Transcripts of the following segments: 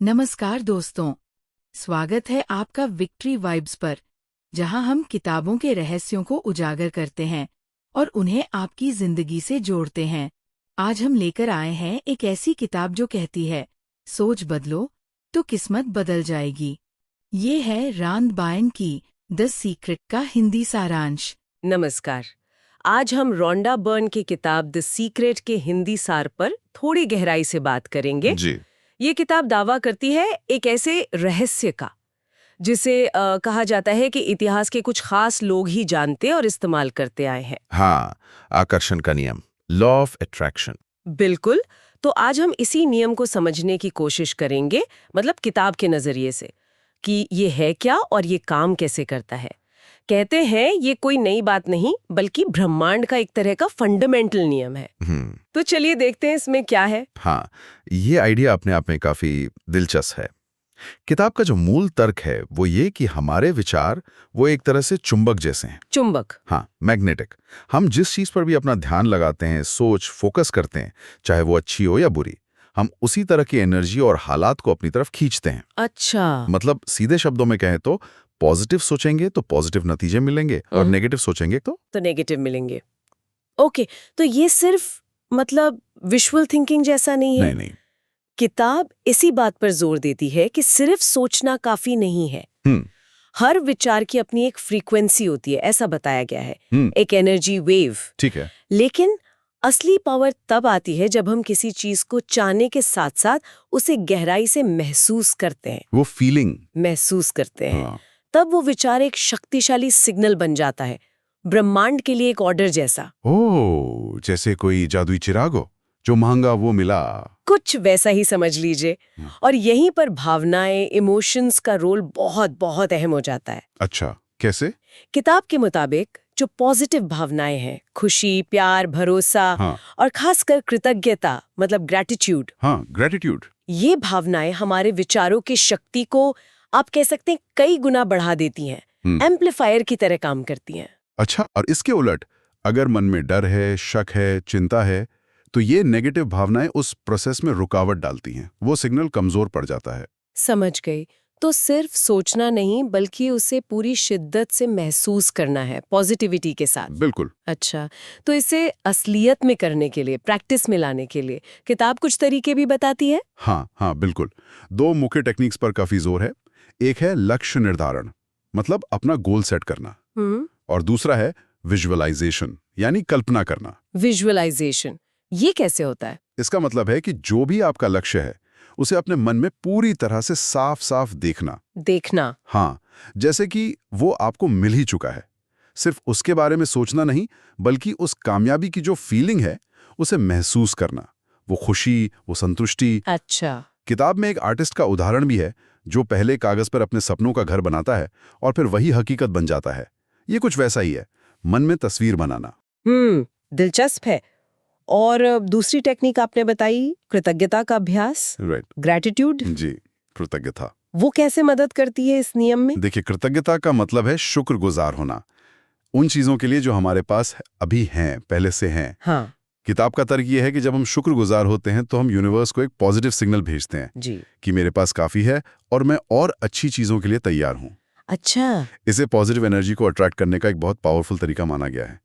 नमस्कार दोस्तों, स्वागत है आपका विक्ट्री वाइब्स पर, जहां हम किताबों के रहस्यों को उजागर करते हैं और उन्हें आपकी जिंदगी से जोड़ते हैं। आज हम लेकर आए हैं एक ऐसी किताब जो कहती है, सोच बदलो तो किस्मत बदल जाएगी। ये है रांद बायन की द सीक्रेट का हिंदी सारांश। नमस्कार। आज हम रोंडा बर्न की किताब द सीक्रेट के हिंदी सार पर थोड़ी गहराई से बात करेंगे। जी। ये किताब दावा करती है एक ऐसे रहस्य का जिसे कहा जाता है कि इतिहास के कुछ खास लोग ही जानते और इस्तेमाल करते आए हैं। हाँ, आकर्षण का नियम, लॉ ऑफ अट्रैक्शन। बिल्कुल। तो आज हम इसी नियम को समझने की कोशिश करेंगे, मतलब किताब के नजरिए से, कि ये है क्या और ये काम कैसे करता है। कहते हैं ये कोई नई बात नहीं, बल्कि ब्रह्मांड का एक तरह का फंडामेंटल नियम है। तो चलिए देखते हैं इसमें क्या है। हाँ, ये आइडिया अपने आप में काफी दिलचस्प है। किताब का जो मूल तर्क है वो ये कि हमारे विचार वो एक तरह से चुंबक जैसे हैं। चुंबक। हाँ, मैग्नेटिक। हम जिस चीज पर भी अपना ध्यान लगाते हैं, सोच, फोकस करते हैं, चाहे वो अच्छी हो या बुरी, हम उसी तरह की एनर्जी और हालात को अपनी तरफ खींचते हैं। अच्छा। मतलब सीधे शब्दों में कहें तो पॉजिटिव सोचेंगे तो पॉजिटिव नतीजे मिलेंगे और नेगेटिव सोचेंगे तो नेगेटिव मिलेंगे। ओके, तो ये सिर्फ मतलब विजुअल थिंकिंग जैसा नहीं है। नहीं। किताब इसी बात पर जोर देती है कि सिर्फ सोचना काफी नहीं है। हर विचार की अपनी एक फ्रीक्वेंसी होती है, ऐसा बताया गया है। एक एनर्जी वेव। ठीक है। लेकिन असली पावर तब आती है जब हम किसी चीज को चाहने के साथ साथ उसे गहराई से महसूस करते हैं। वो फीलिंग महसूस करते हैं। हाँ। तब वो विचार एक शक्तिशाली सिग्नल बन जाता है, ब्रह्मांड के लिए एक ऑर्डर जैसा। ओह, जैसे कोई जादुई चिराग हो, जो मांगा वो मिला। कुछ वैसा ही समझ लीजिए। और यहीं पर भावनाएं, इमोशंस का रोल बहुत बहुत अहम हो जाता है। अच्छा, कैसे? किताब के मुताबिक जो पॉजिटिव भावनाएं हैं, खुशी, प्यार, भरोसा, हाँ। और खासकर कृतज्ञता, मतलब ग्रैटिट्यूड, हाँ, ग्रेटिट्यूड। ये भावनाएं हमारे विचारों की शक्ति को, आप कह सकते हैं, कई गुना बढ़ा देती हैं। एम्पलीफायर की तरह काम करती हैं। अच्छा, और इसके उलट अगर मन में डर है, शक है, चिंता है, तो ये नेगेटिव भावनाएं उस प्रोसेस में रुकावट डालती हैं। वो सिग्नल कमजोर पड़ जाता है। समझ गई। तो सिर्फ सोचना नहीं, बल्कि उसे पूरी शिद्दत से महसूस करना है, पॉजिटिविटी के साथ। बिल्कुल। अच्छा, तो इसे असलियत में करने के लिए, प्रैक्टिस में लाने के लिए किताब कुछ तरीके भी बताती है। हाँ, बिल्कुल। 2 मुख्य टेक्निक्स पर काफी जोर है। एक है लक्ष्य निर्धारण, मतलब अपना गोल सेट करना, और दूसरा है विजुअलाइजेशन, यानी कल्पना करना। विजुअलाइजेशन, ये कैसे होता है? इसका मतलब है कि जो भी आपका लक्ष्य है उसे अपने मन में पूरी तरह से साफ साफ देखना। हाँ, जैसे कि वो आपको मिल ही चुका है। सिर्फ उसके बारे में सोचना नहीं, बल्कि उस कामयाबी की जो फीलिंग है उसे महसूस करना, वो खुशी, वो संतुष्टि। अच्छा। किताब में एक आर्टिस्ट का उदाहरण भी है जो पहले कागज पर अपने सपनों का घर बनाता है और फिर वही हकीकत बन जाता है। ये कुछ वैसा ही है, मन में तस्वीर बनाना। दिलचस्प है। और दूसरी टेक्निक आपने बताई, कृतज्ञता का अभ्यास। राइट। ग्रैटिट्यूड। जी, कृतज्ञता। वो कैसे मदद करती है इस नियम में? देखिए, कृतज्ञता का मतलब है शुक्रगुजार होना उन चीजों के लिए जो हमारे पास अभी हैं, पहले से हैं। हाँ। किताब का तर्क ये है कि जब हम शुक्रगुजार होते हैं तो हम यूनिवर्स को एक पॉजिटिव सिग्नल भेजते हैं जी। कि मेरे पास काफी है और मैं और अच्छी चीजों के लिए तैयार हूं। अच्छा। इसे पॉजिटिव एनर्जी को अट्रैक्ट करने का एक बहुत पावरफुल तरीका माना गया है।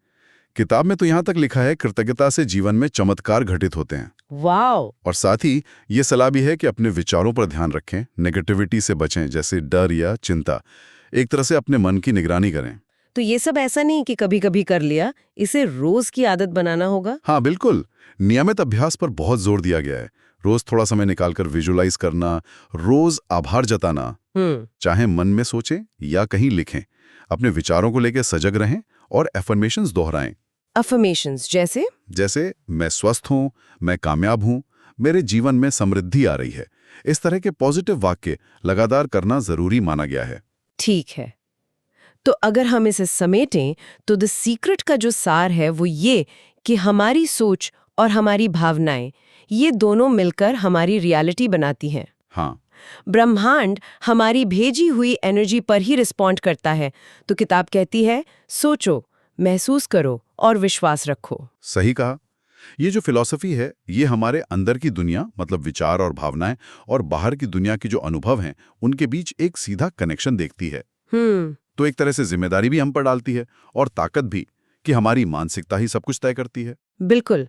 किताब में तो यहां तक लिखा है, कृतज्ञता से जीवन में चमत्कार घटित होते हैं। वाओ। और साथ ही ये सलाह भी है कि अपने विचारों पर ध्यान रखें, नेगेटिविटी से बचें, जैसे डर या चिंता। एक तरह से अपने मन की निगरानी करें। तो ये सब ऐसा नहीं कि कभी कभी कर लिया, इसे रोज की आदत बनाना होगा। हाँ, बिल्कुल। नियमित अभ्यास पर बहुत जोर दिया गया है। रोज थोड़ा समय निकालकर विजुअलाइज करना, रोज आभार जताना, चाहे मन में सोचें या कहीं लिखें। अपने विचारों को लेकर सजग रहें और एफर्मेशंस दोहराएं। अफर्मेशंस जैसे मैं स्वस्थ हूं, मैं कामयाब हूं, मेरे जीवन में समृद्धि आ रही है। इस तरह के पॉजिटिव वाक्य लगातार करना जरूरी माना गया है। ठीक है। तो अगर हम इसे समेटें तो द सीक्रेट का जो सार है वो ये कि हमारी सोच और हमारी भावनाएं, ये दोनों मिलकर हमारी रियलिटी बनाती हैं। हाँ। ब्रह्मांड हमारी भेजी हुई एनर्जी पर ही रिस्पॉन्ड करता है। तो किताब कहती है, सोचो, महसूस करो और विश्वास रखो। सही कहा। ये जो फिलॉसफी है, ये हमारे अंदर की दुनिया मतलब विचार और भावनाएं और बाहर की दुनिया की जो अनुभव हैं, उनके बीच एक सीधा कनेक्शन देखती है। तो एक तरह से जिम्मेदारी भी हम पर डालती है और ताकत भी, कि हमारी मानसिकता ही सब कुछ तय करती है। बिल्कुल।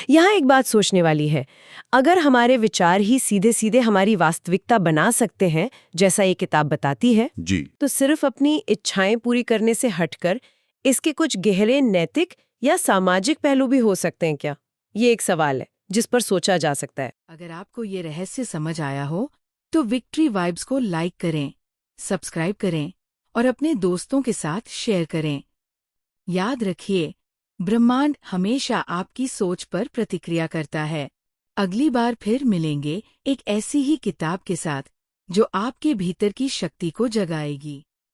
यहाँ एक बात सोचने वाली है, अगर हमारे विचार ही सीधे सीधे हमारी वास्तविकता बना सकते हैं, जैसा ये किताब बताती है, जी, तो सिर्फ अपनी इच्छाएं पूरी करने से हटकर इसके कुछ गहरे नैतिक या सामाजिक पहलू भी हो सकते हैं क्या? ये एक सवाल है जिस पर सोचा जा सकता है। अगर आपको ये रहस्य समझ आया हो तो विक्ट्री वाइब्स को लाइक करें, सब्सक्राइब करें और अपने दोस्तों के साथ शेयर करें। याद रखिए, ब्रह्मांड हमेशा आपकी सोच पर प्रतिक्रिया करता है। अगली बार फिर मिलेंगे एक ऐसी ही किताब के साथ जो आपके भीतर की शक्ति को जगाएगी।